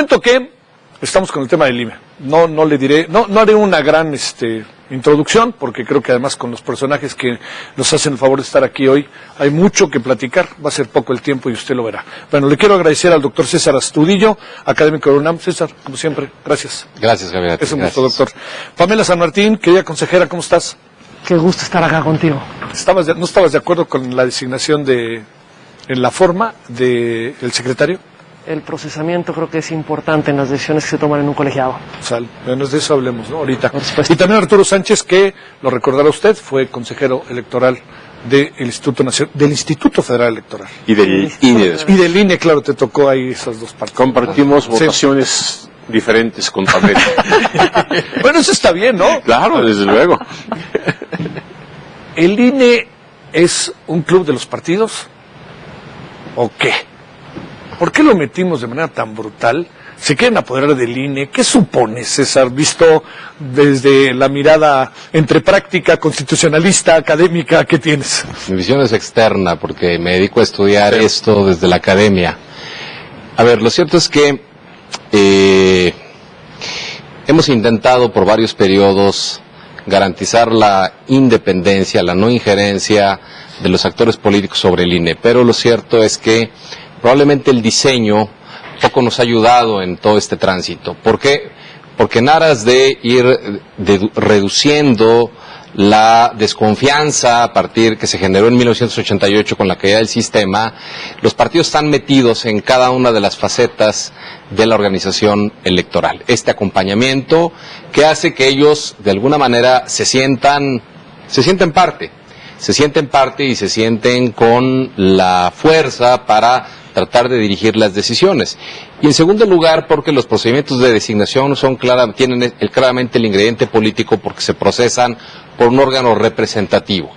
Cuento que estamos con el tema del INE. No le diré, no haré una gran introducción, porque creo que además con los personajes que nos hacen el favor de estar aquí hoy, hay mucho que platicar, va a ser poco el tiempo y usted lo verá. Bueno, le quiero agradecer al doctor César Astudillo, académico de UNAM. César, como siempre, gracias. Gracias, Javier. Es un gusto, doctor. Pamela San Martín, querida consejera, ¿cómo estás? Qué gusto estar acá contigo. ¿No estabas de acuerdo con la designación en la forma del secretario? El procesamiento creo que es importante en las decisiones que se toman en un colegiado. Bueno, de eso hablemos, ¿no? Ahorita. Por supuesto. Y también Arturo Sánchez, que lo recordará usted, fue consejero electoral del Instituto Federal Electoral. Y del INE. Y del INE, claro, te tocó ahí esas dos partes. Compartimos votaciones diferentes con Pamela. Bueno, eso está bien, ¿no? Claro, desde luego. ¿El INE es un club de los partidos? ¿O qué? ¿Por qué lo metimos de manera tan brutal? ¿Se quieren apoderar del INE? ¿Qué supone, César, visto desde la mirada entre práctica, constitucionalista, académica, que tienes? Mi visión es externa, porque me dedico a estudiar esto desde la academia. A ver, lo cierto es que hemos intentado por varios periodos garantizar la independencia, la no injerencia de los actores políticos sobre el INE, pero lo cierto es que probablemente el diseño poco nos ha ayudado en todo este tránsito. ¿Por qué? Porque en aras de ir reduciendo la desconfianza a partir que se generó en 1988 con la caída del sistema, los partidos están metidos en cada una de las facetas de la organización electoral. Este acompañamiento que hace que ellos de alguna manera se sienten parte y se sienten con la fuerza para tratar de dirigir las decisiones. Y en segundo lugar, porque los procedimientos de designación tienen claramente el ingrediente político, porque se procesan por un órgano representativo.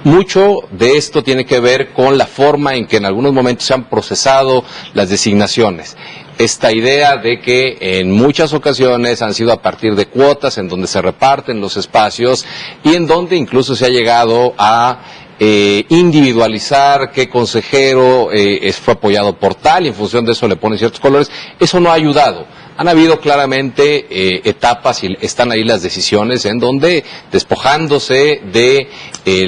Mucho de esto tiene que ver con la forma en que en algunos momentos se han procesado las designaciones. Esta idea de que en muchas ocasiones han sido a partir de cuotas en donde se reparten los espacios y en donde incluso se ha llegado a individualizar qué consejero fue apoyado por tal, y en función de eso le ponen ciertos colores. Eso no ha ayudado. Han habido claramente etapas, y están ahí las decisiones, en donde, despojándose de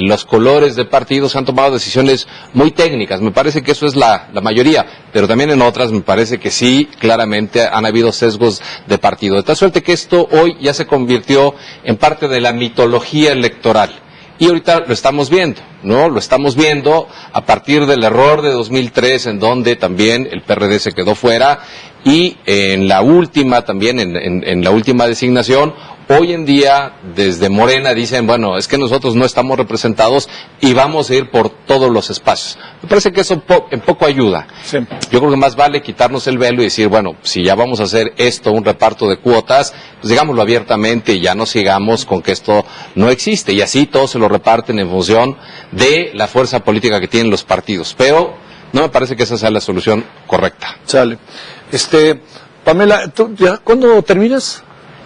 los colores de partidos, han tomado decisiones muy técnicas. Me parece que eso es la mayoría, pero también en otras me parece que sí, claramente han habido sesgos de partido. De tal suerte que esto hoy ya se convirtió en parte de la mitología electoral. Y ahorita lo estamos viendo, ¿no? Lo estamos viendo a partir del error de 2003, en donde también el PRD se quedó fuera, y en la última, también en la última designación, hoy en día desde Morena dicen, bueno, es que nosotros no estamos representados y vamos a ir por todos los espacios. Me parece que eso en poco ayuda. Sí. Yo creo que más vale quitarnos el velo y decir, bueno, si ya vamos a hacer esto, un reparto de cuotas, pues digámoslo abiertamente y ya no sigamos con que esto no existe. Y así todos se lo reparten en función de la fuerza política que tienen los partidos. Pero no me parece que esa sea la solución correcta. Sale. Pamela, ¿cuándo terminas?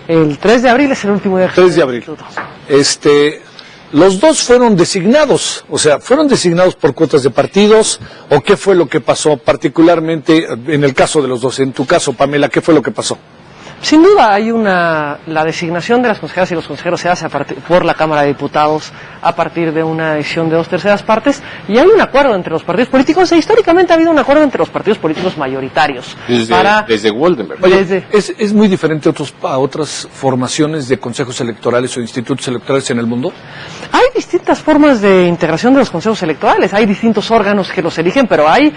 El 3 de abril es el último día. 3 de abril. Los dos fueron designados, o sea, ¿fueron designados por cuotas de partidos o qué fue lo que pasó particularmente en el caso de los dos? En tu caso, Pamela, ¿qué fue lo que pasó? Sin duda hay la designación de las consejeras y los consejeros se hace por la Cámara de Diputados a partir de una decisión de 2/3 partes, y hay un acuerdo entre los partidos políticos, e históricamente ha habido un acuerdo entre los partidos políticos mayoritarios. Desde Woldenberg. Oye, ¿es muy diferente a otras formaciones de consejos electorales o institutos electorales en el mundo? Hay distintas formas de integración de los consejos electorales, hay distintos órganos que los eligen, pero hay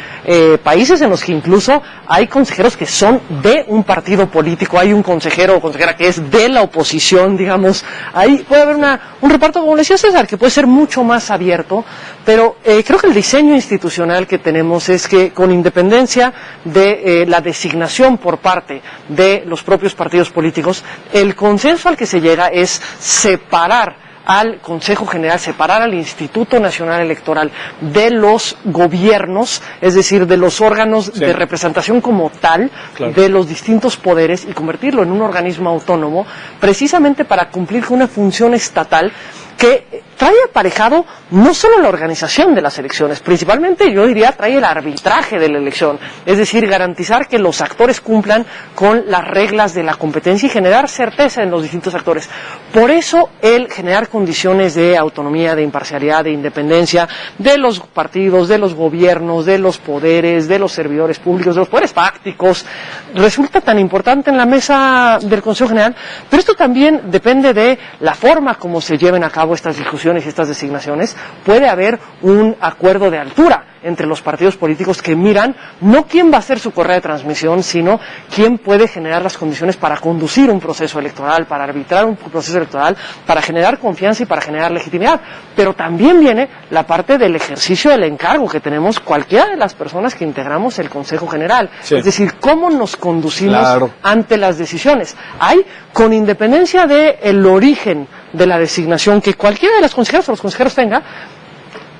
países en los que incluso hay consejeros que son de un partido político, hay un consejero o consejera que es de la oposición, digamos. Ahí puede haber un reparto, como le decía César, que puede ser mucho más abierto, pero creo que el diseño institucional que tenemos es que, con independencia de la designación por parte de los propios partidos políticos, el consenso al que se llega es separar al Consejo General, separar al Instituto Nacional Electoral de los gobiernos, es decir, de los órganos de representación como tal, de los distintos poderes, y convertirlo en un organismo autónomo, precisamente para cumplir con una función estatal que trae aparejado no solo la organización de las elecciones, principalmente yo diría trae el arbitraje de la elección, es decir, garantizar que los actores cumplan con las reglas de la competencia y generar certeza en los distintos actores. Por eso el generar condiciones de autonomía, de imparcialidad, de independencia de los partidos, de los gobiernos, de los poderes, de los servidores públicos, de los poderes fácticos, resulta tan importante en la mesa del Consejo General, pero esto también depende de la forma como se lleven a cabo estas discusiones y estas designaciones. Puede haber un acuerdo de altura entre los partidos políticos que miran no quién va a ser su correa de transmisión, sino quién puede generar las condiciones para conducir un proceso electoral, para arbitrar un proceso electoral, para generar confianza y para generar legitimidad. Pero también viene la parte del ejercicio del encargo que tenemos cualquiera de las personas que integramos el Consejo General. Sí. Es decir, cómo nos conducimos Claro. ante las decisiones. Hay, con independencia del origen de la designación que cualquiera de las consejeras o los consejeros tenga,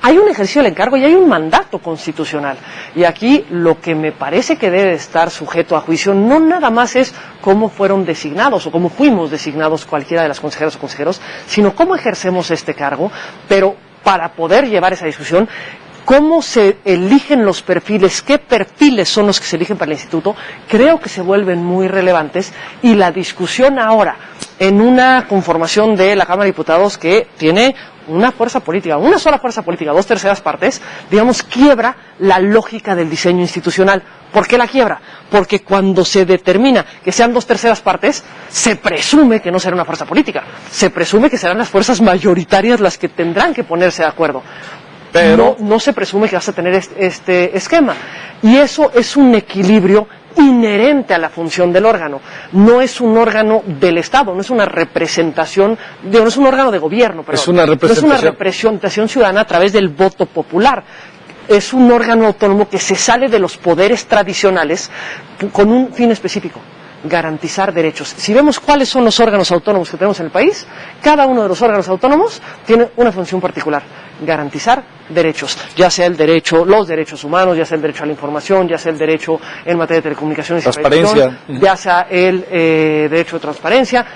hay un ejercicio del encargo y hay un mandato constitucional. Y aquí lo que me parece que debe estar sujeto a juicio no nada más es cómo fueron designados o cómo fuimos designados cualquiera de las consejeras o consejeros, sino cómo ejercemos este cargo, pero para poder llevar esa discusión, cómo se eligen los perfiles, qué perfiles son los que se eligen para el instituto, creo que se vuelven muy relevantes y la discusión ahora en una conformación de la Cámara de Diputados que tiene una fuerza política, una sola fuerza política, 2/3 partes, digamos, quiebra la lógica del diseño institucional. ¿Por qué la quiebra? Porque cuando se determina que sean 2/3 partes, se presume que no será una fuerza política, se presume que serán las fuerzas mayoritarias las que tendrán que ponerse de acuerdo. Pero no se presume que vas a tener este esquema. Y eso es un equilibrio inherente a la función del órgano. No es un órgano del Estado, no es una representación, no es un órgano de gobierno, Es una no es una representación. representación ciudadana a través del voto popular. Es un órgano autónomo que se sale de los poderes tradicionales con un fin específico: garantizar derechos. Si vemos cuáles son los órganos autónomos que tenemos en el país, cada uno de los órganos autónomos tiene una función particular: garantizar derechos, ya sea el derecho, los derechos humanos, ya sea el derecho a la información, ya sea el derecho en materia de telecomunicaciones y Transparencia. previsión, ya sea el derecho de transparencia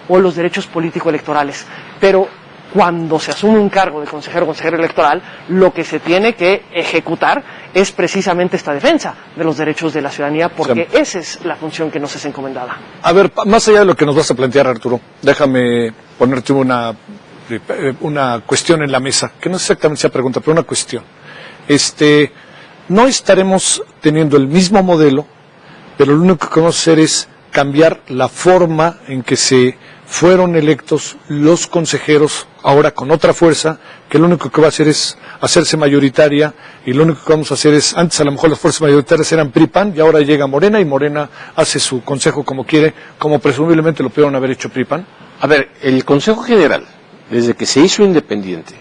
o los derechos político-electorales. Pero cuando se asume un cargo de consejero o consejera electoral, lo que se tiene que ejecutar es precisamente esta defensa de los derechos de la ciudadanía, porque esa es la función que nos es encomendada. A ver, más allá de lo que nos vas a plantear, Arturo, déjame ponerte una cuestión en la mesa, que no es exactamente esa pregunta, pero una cuestión. No estaremos teniendo el mismo modelo, pero lo único que vamos a hacer es cambiar la forma en que se fueron electos los consejeros, ahora con otra fuerza, que lo único que va a hacer es hacerse mayoritaria, y lo único que vamos a hacer es, antes a lo mejor las fuerzas mayoritarias eran PRI-PAN, y ahora llega Morena, y Morena hace su consejo como quiere, como presumiblemente lo pudieron haber hecho PRI-PAN. A ver, el Consejo General, desde que se hizo independiente,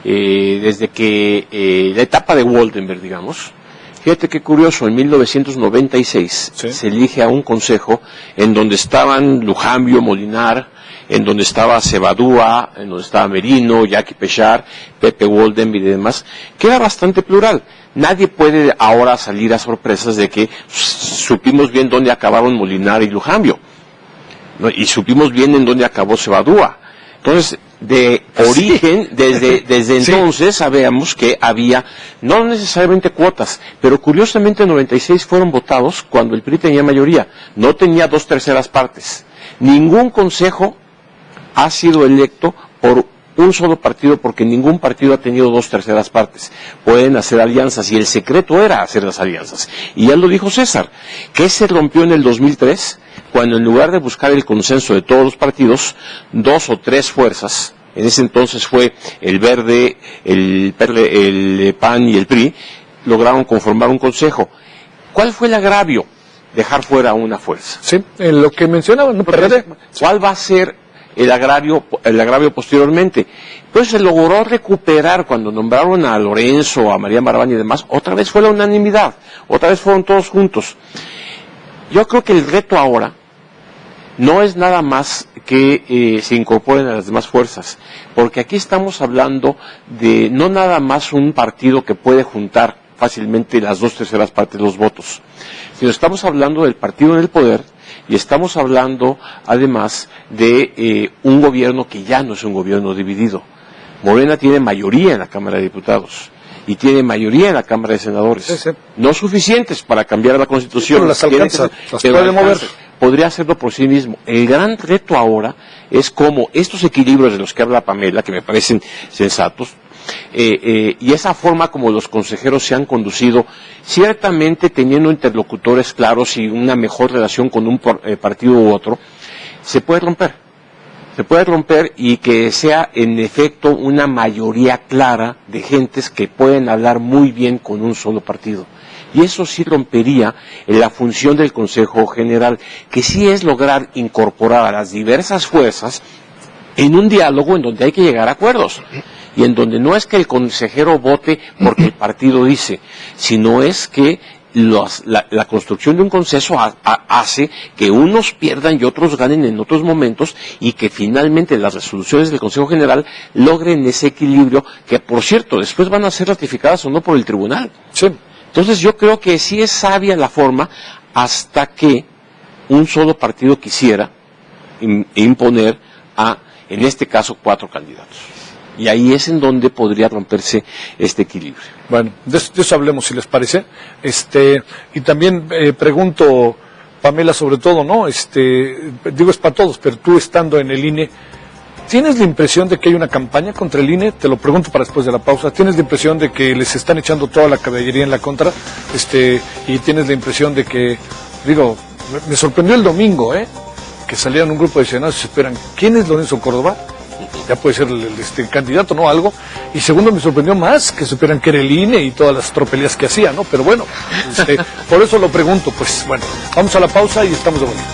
desde que la etapa de Woldenberg, digamos, fíjate qué curioso, en 1996 se elige a un consejo en donde estaban Lujambio, Molinar, en donde estaba Cebadúa, en donde estaba Merino, Jackie Pechar, Pepe Woldenberg y demás, que era bastante plural. Nadie puede ahora salir a sorpresas de que supimos bien dónde acabaron Molinar y Lujambio, ¿no? Y supimos bien en dónde acabó Cebadúa. Entonces, de origen, desde entonces sabíamos que había, no necesariamente cuotas, pero curiosamente en 96 fueron votados cuando el PRI tenía mayoría, no tenía 2/3 partes. Ningún consejo ha sido electo por un solo partido, porque ningún partido ha tenido 2/3 partes. Pueden hacer alianzas, y el secreto era hacer las alianzas. Y ya lo dijo César, que se rompió en el 2003, cuando en lugar de buscar el consenso de todos los partidos, 2 o 3 fuerzas, en ese entonces fue el Verde, el PAN y el PRI, lograron conformar un consejo. ¿Cuál fue el agravio? Dejar fuera a una fuerza. Sí, en lo que mencionaban, ¿no? ¿Cuál va a ser el agravio posteriormente? Pues se logró recuperar cuando nombraron a Lorenzo, a María Marván y demás. Otra vez fue la unanimidad, otra vez fueron todos juntos. Yo creo que el reto ahora no es nada más que se incorporen a las demás fuerzas, porque aquí estamos hablando de no nada más un partido que puede juntar fácilmente las 2/3 partes de los votos, sino estamos hablando del partido en el poder, y estamos hablando además de un gobierno que ya no es un gobierno dividido, Morena tiene mayoría en la Cámara de Diputados y tiene mayoría en la Cámara de Senadores. Sí. No suficientes para cambiar la Constitución. Pero las alcanza, las puede mover. Podría hacerlo por sí mismo. El gran reto ahora es cómo estos equilibrios de los que habla Pamela, que me parecen sensatos, y esa forma como los consejeros se han conducido, ciertamente teniendo interlocutores claros y una mejor relación con un partido u otro, se puede romper. Se puede romper y que sea en efecto una mayoría clara de gentes que pueden hablar muy bien con un solo partido. Y eso sí rompería la función del Consejo General, que sí es lograr incorporar a las diversas fuerzas en un diálogo en donde hay que llegar a acuerdos. Y en donde no es que el consejero vote porque el partido dice, sino es que la construcción de un consenso hace que unos pierdan y otros ganen en otros momentos y que finalmente las resoluciones del Consejo General logren ese equilibrio que, por cierto, después van a ser ratificadas o no por el tribunal. Sí. Entonces yo creo que sí es sabia la forma hasta que un solo partido quisiera imponer en este caso, 4 candidatos. Y ahí es en donde podría romperse este equilibrio. Bueno, de eso hablemos, si les parece. Y también pregunto, Pamela, sobre todo, ¿no? Digo, es para todos, pero tú estando en el INE, ¿tienes la impresión de que hay una campaña contra el INE? Te lo pregunto para después de la pausa. ¿Tienes la impresión de que les están echando toda la caballería en la contra? Y tienes la impresión de que, digo, me sorprendió el domingo, que salieron un grupo de senadores y se esperan, ¿quién es Lorenzo Córdoba? Ya puede ser el candidato, ¿no? Algo. Y segundo, me sorprendió más que supieran que era el INE y todas las tropelías que hacía, ¿no? Pero bueno, por eso lo pregunto. Pues bueno, vamos a la pausa y estamos de vuelta.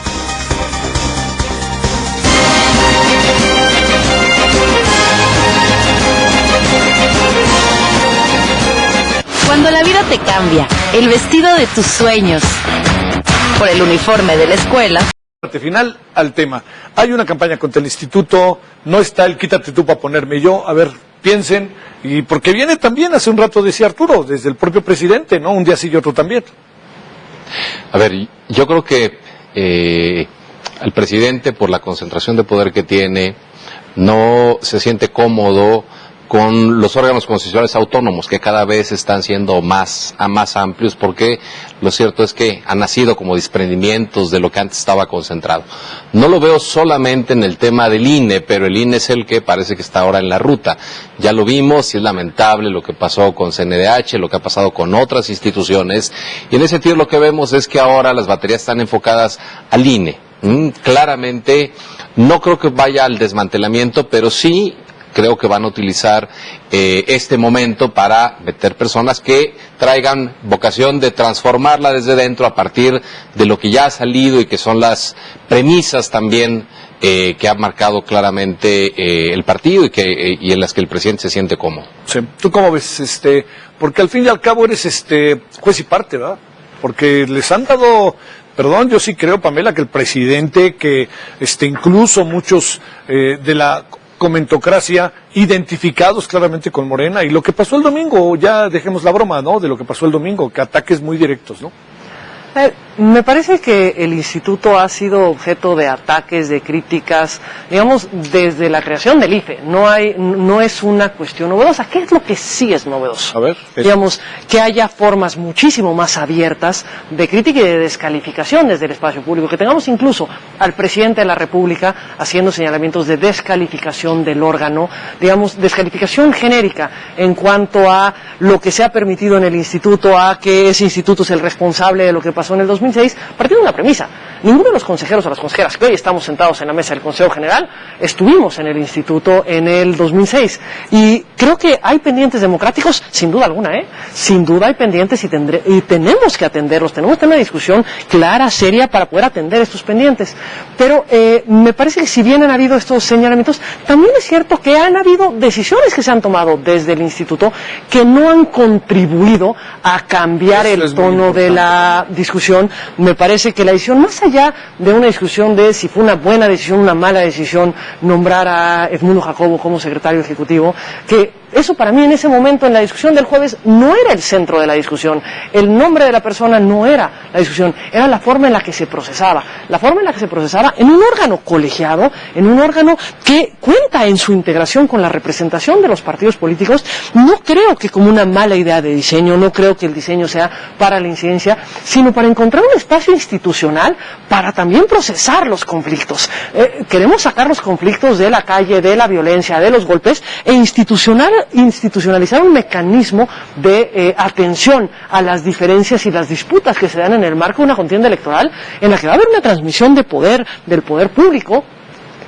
Cuando la vida te cambia, el vestido de tus sueños, por el uniforme de la escuela. Parte final al tema. Hay una campaña contra el instituto, no está el quítate tú para ponerme yo. A ver, piensen, y porque viene también, hace un rato decía Arturo, desde el propio presidente, ¿no? Un día sí y otro también. A ver, yo creo que el presidente, por la concentración de poder que tiene, no se siente cómodo con los órganos constitucionales autónomos, que cada vez están siendo más amplios, porque lo cierto es que han nacido como desprendimientos de lo que antes estaba concentrado. No lo veo solamente en el tema del INE, pero el INE es el que parece que está ahora en la ruta. Ya lo vimos y es lamentable lo que pasó con CNDH, lo que ha pasado con otras instituciones, y en ese sentido lo que vemos es que ahora las baterías están enfocadas al INE. Claramente, no creo que vaya al desmantelamiento, pero sí creo que van a utilizar este momento para meter personas que traigan vocación de transformarla desde dentro a partir de lo que ya ha salido y que son las premisas también que ha marcado claramente el partido y en las que el presidente se siente cómodo. Sí. ¿Tú cómo ves? Porque al fin y al cabo eres juez y parte, ¿verdad? Porque les han dado... Perdón, yo sí creo, Pamela, que el presidente, que incluso muchos de la comentocracia identificados claramente con Morena, y lo que pasó el domingo, ya dejemos la broma, ¿no? De lo que pasó el domingo, que ataques muy directos, ¿no? Me parece que el instituto ha sido objeto de ataques, de críticas, digamos, desde la creación del IFE. No es una cuestión novedosa. ¿Qué es lo que sí es novedoso? A ver. Digamos, que haya formas muchísimo más abiertas de crítica y de descalificación desde el espacio público. Que tengamos incluso al presidente de la República haciendo señalamientos de descalificación del órgano, digamos, descalificación genérica en cuanto a lo que se ha permitido en el instituto, a que ese instituto es el responsable de lo que pasó en el 2006, partiendo de una premisa. Ninguno de los consejeros o las consejeras que hoy estamos sentados en la mesa del Consejo General estuvimos en el instituto en el 2006. Y creo que hay pendientes democráticos, sin duda alguna, Sin duda hay pendientes y tenemos que atenderlos. Tenemos que tener una discusión clara, seria, para poder atender estos pendientes. Pero me parece que si bien han habido estos señalamientos, también es cierto que han habido decisiones que se han tomado desde el instituto que no han contribuido a cambiar el tono de la discusión. Me parece que la decisión, más allá de una discusión de si fue una buena decisión, una mala decisión, nombrar a Edmundo Jacobo como secretario ejecutivo, que Eso para mí en ese momento, en la discusión del jueves, no era el centro de la discusión. El nombre de la persona no era la discusión, era la forma en la que se procesaba. La forma en la que se procesaba en un órgano colegiado, en un órgano que cuenta en su integración con la representación de los partidos políticos. No creo que como una mala idea de diseño, no creo que el diseño sea para la incidencia, sino para encontrar un espacio institucional para también procesar los conflictos. Queremos sacar los conflictos de la calle, de la violencia, de los golpes, e institucionalizar un mecanismo de atención a las diferencias y las disputas que se dan en el marco de una contienda electoral, en la que va a haber una transmisión de poder, del poder público,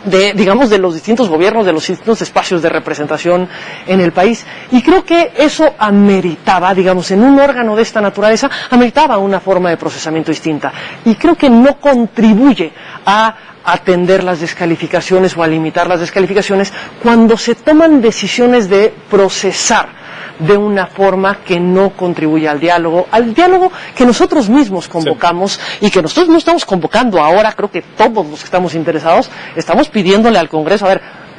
de los distintos gobiernos, de los distintos espacios de representación en el país. Y creo que eso ameritaba, en un órgano de esta naturaleza, ameritaba una forma de procesamiento distinta. Y creo que no contribuye a atender las descalificaciones o a limitar las descalificaciones cuando se toman decisiones de procesar de una forma que no contribuye al diálogo que nosotros mismos convocamos, y que nosotros no estamos convocando ahora. Creo que todos los que estamos interesados estamos pidiéndole al Congreso,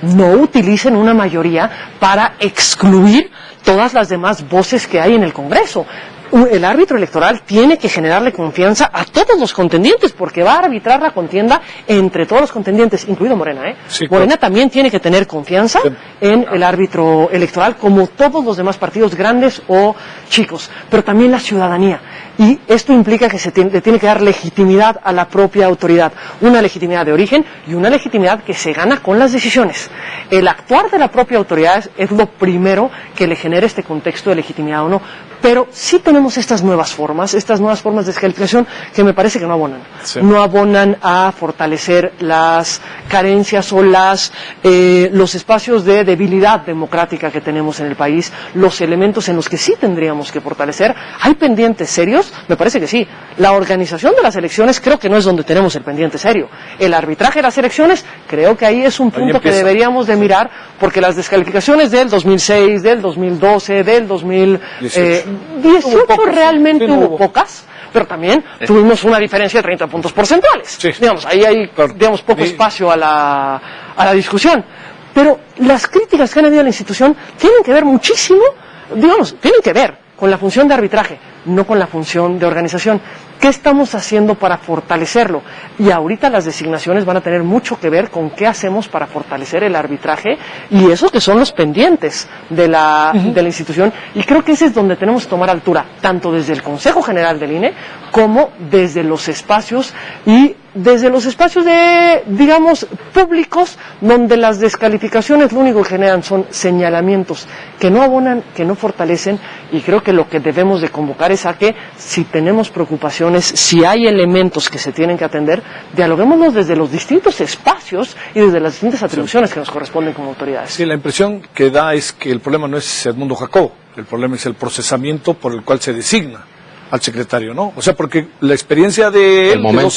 no utilicen una mayoría para excluir todas las demás voces que hay en el Congreso. El árbitro electoral tiene que generarle confianza a todos los contendientes, porque va a arbitrar la contienda entre todos los contendientes, incluido Morena. Sí, Morena también tiene que tener confianza en el árbitro electoral, como todos los demás partidos, grandes o chicos, pero también la ciudadanía. Y esto implica que le tiene que dar legitimidad a la propia autoridad, una legitimidad de origen y una legitimidad que se gana con las decisiones. El actuar de la propia autoridad es lo primero que le genera este contexto de legitimidad o no, pero sí tenemos estas nuevas formas de descalificación que me parece que no abonan. Sí. No abonan a fortalecer las carencias o los espacios de debilidad democrática que tenemos en el país, los elementos en los que sí tendríamos que fortalecer. ¿Hay pendientes serios? Me parece que sí. La organización de las elecciones creo que no es donde tenemos el pendiente serio. El arbitraje de las elecciones, creo que ahí es un punto que deberíamos de mirar, porque las descalificaciones del 2006, del 2012, del 2018 realmente hubo pocas, pero también tuvimos una diferencia de 30 puntos porcentuales. Sí. Ahí hay poco espacio a la discusión. Pero las críticas que han habido a la institución tienen que ver muchísimo, tienen que ver con la función de arbitraje, no con la función de organización. ¿Qué estamos haciendo para fortalecerlo? Y ahorita las designaciones van a tener mucho que ver con qué hacemos para fortalecer el arbitraje, y eso que son los pendientes de la institución. Y creo que ese es donde tenemos que tomar altura, tanto desde el Consejo General del INE como desde los espacios de, públicos, donde las descalificaciones lo único que generan son señalamientos que no abonan, que no fortalecen. Y creo que lo que debemos de convocar es a que, si tenemos preocupaciones, si hay elementos que se tienen que atender, dialoguémonos desde los distintos espacios y desde las distintas atribuciones que nos corresponden como autoridades. Sí, la impresión que da es que el problema no es Edmundo Jacobo, el problema es el procesamiento por el cual se designa al secretario, ¿no? O sea, porque la experiencia de el momento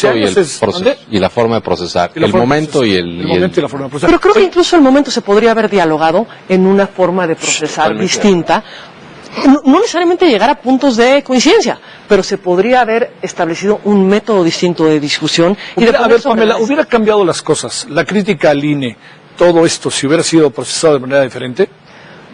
y la forma de procesar, el momento y la forma de procesar. Pero creo que incluso el momento se podría haber dialogado en una forma de procesar distinta. No necesariamente llegar a puntos de coincidencia, pero se podría haber establecido un método distinto de discusión. Pamela, ¿hubiera cambiado las cosas? La crítica al INE, todo esto, si hubiera sido procesado de manera diferente.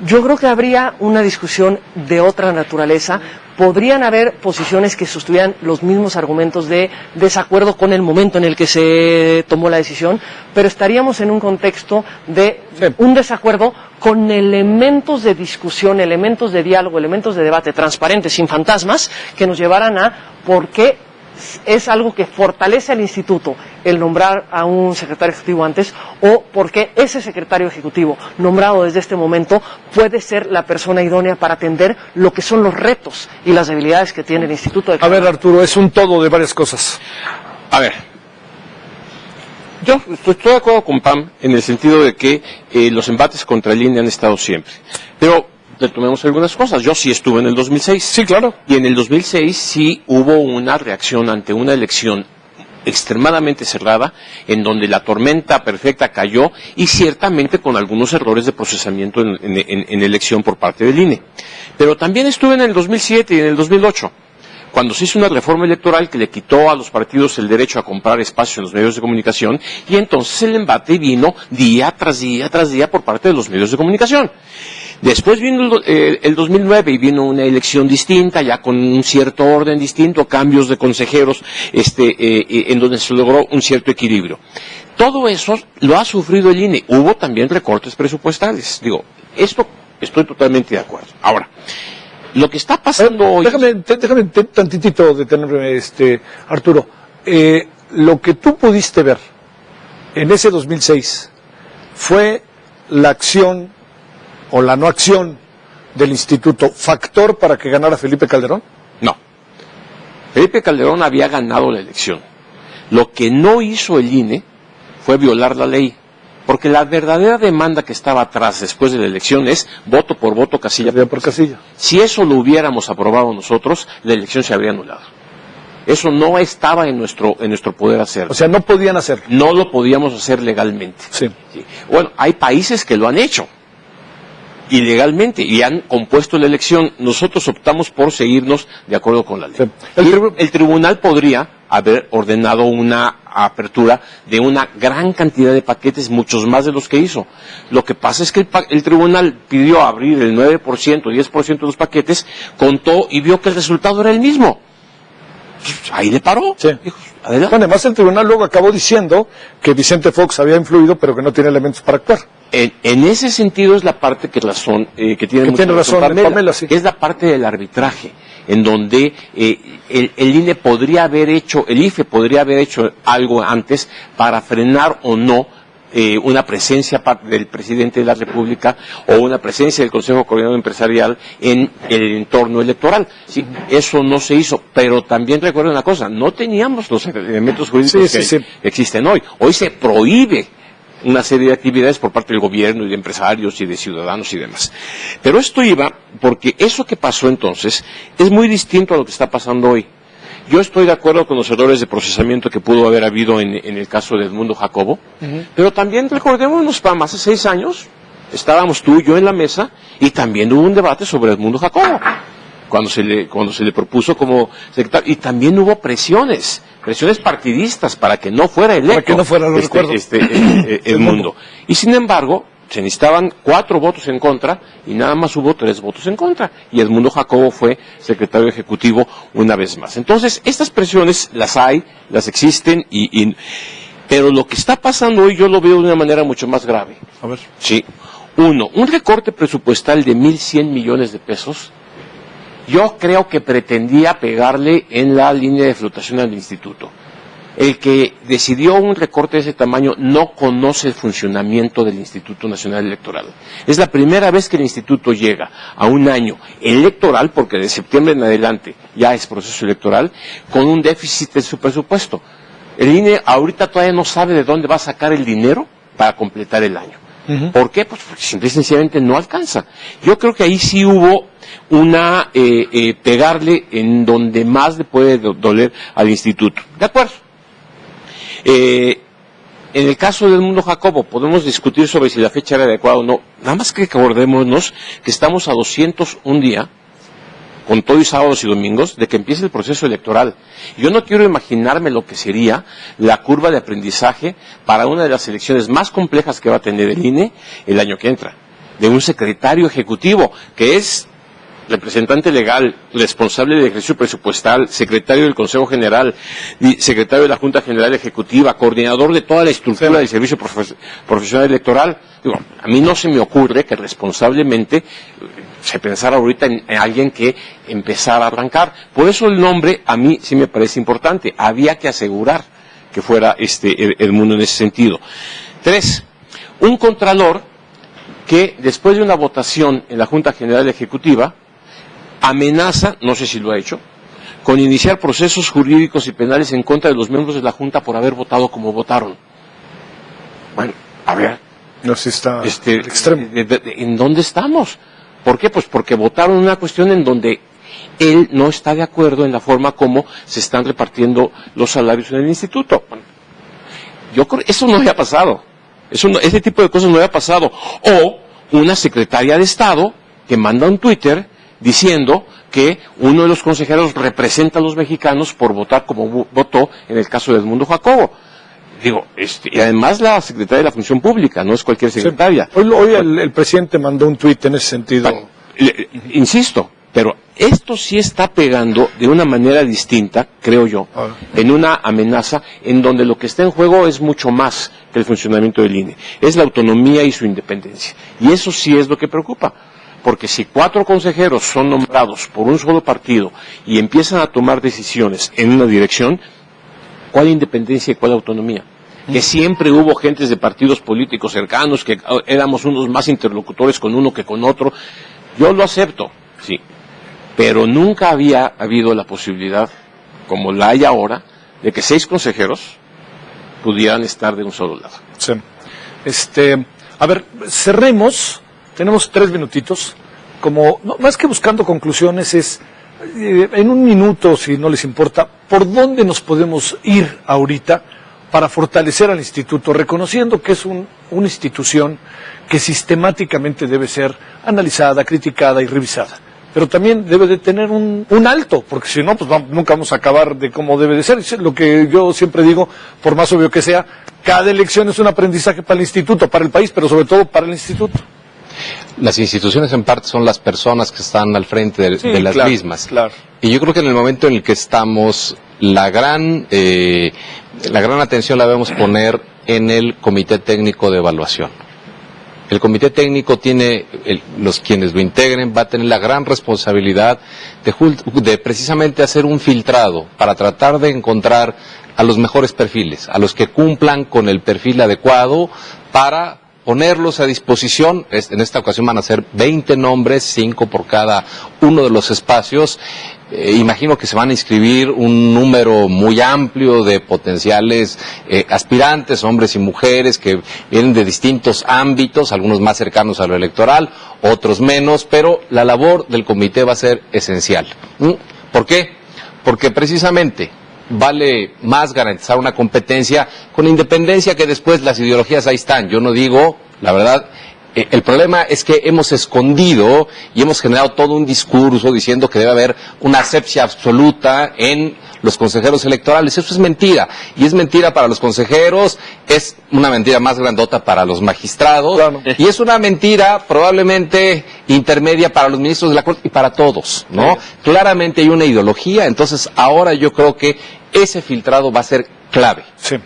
Yo creo que habría una discusión de otra naturaleza. Podrían haber posiciones que sostuvieran los mismos argumentos de desacuerdo con el momento en el que se tomó la decisión, pero estaríamos en un contexto de un desacuerdo con elementos de discusión, elementos de diálogo, elementos de debate transparentes, sin fantasmas, que nos llevaran a por qué es algo que fortalece al instituto el nombrar a un secretario ejecutivo antes, o porque ese secretario ejecutivo nombrado desde este momento puede ser la persona idónea para atender lo que son los retos y las debilidades que tiene el instituto. A ver, Arturo, es un todo de varias cosas. A ver, yo estoy de acuerdo con Pam en el sentido de que los embates contra el INE han estado siempre, pero retomemos algunas cosas. Yo sí estuve en el 2006. Sí, claro. Y en el 2006 sí hubo una reacción ante una elección extremadamente cerrada, en donde la tormenta perfecta cayó, y ciertamente con algunos errores de procesamiento en elección por parte del INE. Pero también estuve en el 2007 y en el 2008, cuando se hizo una reforma electoral que le quitó a los partidos el derecho a comprar espacios en los medios de comunicación, y entonces el embate vino día tras día tras día por parte de los medios de comunicación. Después vino el 2009 y vino una elección distinta, ya con un cierto orden distinto, cambios de consejeros, en donde se logró un cierto equilibrio. Todo eso lo ha sufrido el INE. Hubo también recortes presupuestales. Digo, esto estoy totalmente de acuerdo. Ahora, lo que está pasando hoy... Déjame tantitito detenerme, Arturo. Lo que tú pudiste ver en ese 2006 fue la acción o la no acción del instituto factor para que ganara Felipe Calderón. No. Felipe Calderón había ganado la elección. Lo que no hizo el INE fue violar la ley. Porque la verdadera demanda que estaba atrás después de la elección es voto por voto, casilla por casilla. Si eso lo hubiéramos aprobado nosotros, la elección se habría anulado. Eso no estaba en nuestro poder hacerlo. O sea, no podían hacerlo. No lo podíamos hacer legalmente. Sí. Sí. Bueno, hay países que lo han hecho ilegalmente y han compuesto la elección. Nosotros optamos por seguirnos de acuerdo con la ley. Sí. El tribunal podría haber ordenado una apertura de una gran cantidad de paquetes, muchos más de los que hizo. Lo que pasa es que el tribunal pidió abrir el 9%, 10% de los paquetes, contó y vio que el resultado era el mismo. Ahí le paró. Sí. Dijo, adelante. Bueno, además el tribunal luego acabó diciendo que Vicente Fox había influido, pero que no tiene elementos para actuar. En ese sentido es la parte que tiene razón Pamela, sí. Que es la parte del arbitraje, en donde el INE podría haber hecho, el IFE podría haber hecho algo antes para frenar o no una presencia del presidente de la República o una presencia del Consejo Coordinador Empresarial en el entorno electoral. Sí, eso no se hizo, pero también recuerden una cosa, no teníamos los elementos jurídicos que existen hoy. Hoy se prohíbe una serie de actividades por parte del gobierno y de empresarios y de ciudadanos y demás. Pero esto iba porque eso que pasó entonces es muy distinto a lo que está pasando hoy. Yo estoy de acuerdo con los errores de procesamiento que pudo haber habido en el caso de Edmundo Jacobo, pero también recordémonos, Pam, hace 6 años estábamos tú y yo en la mesa y también hubo un debate sobre Edmundo Jacobo, cuando se le propuso como secretario, y también hubo presiones partidistas para que no fuera electo. Para que no fuera, lo recuerdo. Edmundo. Y sin embargo, se necesitaban 4 votos en contra y nada más hubo 3 votos en contra. Y Edmundo Jacobo fue secretario ejecutivo una vez más. Entonces, estas presiones las hay, las existen, pero lo que está pasando hoy yo lo veo de una manera mucho más grave. A ver. Sí. Un recorte presupuestal de 1.100 millones de pesos, yo creo que pretendía pegarle en la línea de flotación al instituto. El que decidió un recorte de ese tamaño no conoce el funcionamiento del Instituto Nacional Electoral. Es la primera vez que el instituto llega a un año electoral, porque de septiembre en adelante ya es proceso electoral, con un déficit en su presupuesto. El INE ahorita todavía no sabe de dónde va a sacar el dinero para completar el año. ¿Por qué? Pues porque simple y sencillamente no alcanza. Yo creo que ahí sí hubo pegarle en donde más le puede doler al instituto. ¿De acuerdo? En el caso del Edmundo Jacobo podemos discutir sobre si la fecha era adecuada o no. Nada más que acordémonos que estamos a 201 días, con todo y sábados y domingos, de que empiece el proceso electoral. Yo no quiero imaginarme lo que sería la curva de aprendizaje para una de las elecciones más complejas que va a tener el INE el año que entra, de un secretario ejecutivo que es representante legal, responsable del ejercicio presupuestal, secretario del Consejo General, secretario de la Junta General Ejecutiva, coordinador de toda la estructura del servicio profesional electoral. Digo, a mí no se me ocurre que responsablemente se pensara ahorita en alguien que empezara a arrancar. Por eso el nombre a mí sí me parece importante. Había que asegurar que fuera Edmundo en ese sentido. 3, un contralor que después de una votación en la Junta General Ejecutiva amenaza, no sé si lo ha hecho, con iniciar procesos jurídicos y penales en contra de los miembros de la Junta por haber votado como votaron. Bueno, a ver. No sé, está el extremo. ¿En dónde estamos? ¿Por qué? Pues porque votaron una cuestión en donde él no está de acuerdo en la forma como se están repartiendo los salarios en el instituto. Bueno, yo creo que eso no había pasado. Ese tipo de cosas no había pasado. O una secretaria de Estado que manda un Twitter diciendo que uno de los consejeros representa a los mexicanos por votar como votó en el caso de Edmundo Jacobo. Digo, y además la secretaria de la Función Pública, no es cualquier secretaria. Sí. Hoy el presidente mandó un tuit en ese sentido. Insisto, pero esto sí está pegando de una manera distinta, creo yo, en una amenaza en donde lo que está en juego es mucho más que el funcionamiento del INE, es la autonomía y su independencia. Y eso sí es lo que preocupa, porque si 4 consejeros son nombrados por un solo partido y empiezan a tomar decisiones en una dirección, ¿cuál independencia y cuál autonomía? Que siempre hubo gentes de partidos políticos cercanos, que éramos unos más interlocutores con uno que con otro, yo lo acepto, sí. Pero nunca había habido la posibilidad, como la hay ahora, de que 6 consejeros pudieran estar de un solo lado. Sí. A ver, cerremos, tenemos 3 minutitos, más que buscando conclusiones es, en un minuto, si no les importa, ¿por dónde nos podemos ir ahorita para fortalecer al instituto, reconociendo que es una institución que sistemáticamente debe ser analizada, criticada y revisada? Pero también debe de tener un alto, porque si no, pues nunca vamos a acabar de cómo debe de ser. Es lo que yo siempre digo, por más obvio que sea, cada elección es un aprendizaje para el instituto, para el país, pero sobre todo para el instituto. Las instituciones en parte son las personas que están al frente de las mismas. Claro. Y yo creo que en el momento en el que estamos, la gran atención la debemos poner en el Comité Técnico de Evaluación. El Comité Técnico tiene, quienes lo integren, va a tener la gran responsabilidad de precisamente hacer un filtrado para tratar de encontrar a los mejores perfiles, a los que cumplan con el perfil adecuado para ponerlos a disposición. En esta ocasión van a ser 20 nombres, 5 por cada uno de los espacios. Imagino que se van a inscribir un número muy amplio de potenciales aspirantes, hombres y mujeres, que vienen de distintos ámbitos, algunos más cercanos a lo electoral, otros menos, pero la labor del comité va a ser esencial. ¿Por qué? Porque precisamente vale más garantizar una competencia con independencia, que después las ideologías ahí están. Yo no digo, la verdad, el problema es que hemos escondido y hemos generado todo un discurso diciendo que debe haber una asepsia absoluta en los consejeros electorales. Eso es mentira, y es mentira para los consejeros, es una mentira más grandota para los magistrados, claro. Y es una mentira probablemente intermedia para los ministros de la Corte y para todos, ¿no? Sí. Claramente hay una ideología, entonces ahora yo creo que ese filtrado va a ser clave. Sí.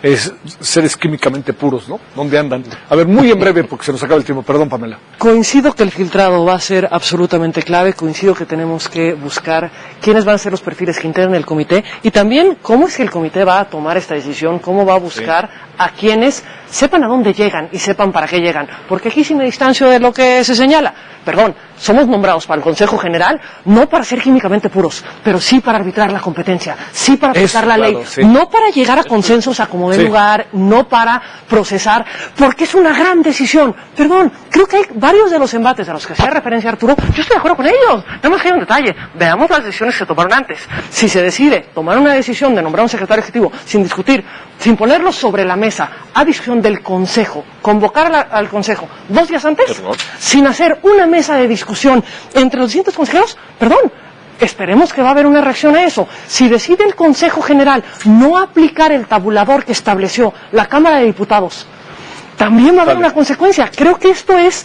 Es seres químicamente puros, ¿no? ¿Dónde andan? A ver, muy en breve, porque se nos acaba el tiempo. Perdón, Pamela. Coincido que el filtrado va a ser absolutamente clave. Coincido que tenemos que buscar quiénes van a ser los perfiles que integran el comité y también cómo es que el comité va a tomar esta decisión, cómo va a buscar a quienes sepan a dónde llegan y sepan para qué llegan. Porque aquí sí me distancio de lo que se señala. Perdón, somos nombrados para el Consejo General no para ser químicamente puros, pero sí para arbitrar la competencia, sí para aplicar la ley, no para llegar a consensos a como de lugar, no para procesar, porque es una gran decisión. Perdón, creo que hay varios de los embates a los que hacía referencia Arturo, yo estoy de acuerdo con ellos. Nada más que hay un detalle, veamos las decisiones que se tomaron antes. Si se decide tomar una decisión de nombrar un secretario ejecutivo sin discutir, sin ponerlo sobre la mesa, a discusión del Consejo, convocar al Consejo 2 días antes, sin hacer una mesa de discusión entre los distintos consejeros, perdón, esperemos que va a haber una reacción a eso. Si decide el Consejo General no aplicar el tabulador que estableció la Cámara de Diputados, también va a haber una consecuencia. Creo que esto es,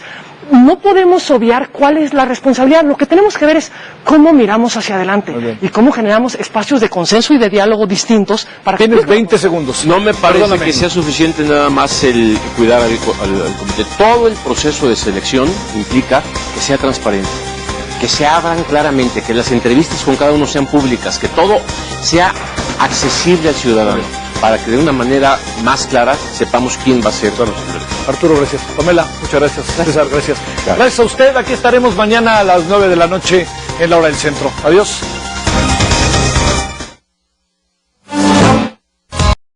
no podemos obviar cuál es la responsabilidad. Lo que tenemos que ver es cómo miramos hacia adelante y cómo generamos espacios de consenso y de diálogo distintos para Tienes 20 segundos. No me parece que sea suficiente nada más el cuidar al comité. Todo el proceso de selección implica que sea transparente, que se abran claramente, que las entrevistas con cada uno sean públicas, que todo sea accesible al ciudadano, para que de una manera más clara sepamos quién va a ser. Arturo, gracias. Pamela, muchas gracias. César, gracias. Gracias a usted. Aquí estaremos mañana a las 9 de la noche en la hora del centro. Adiós.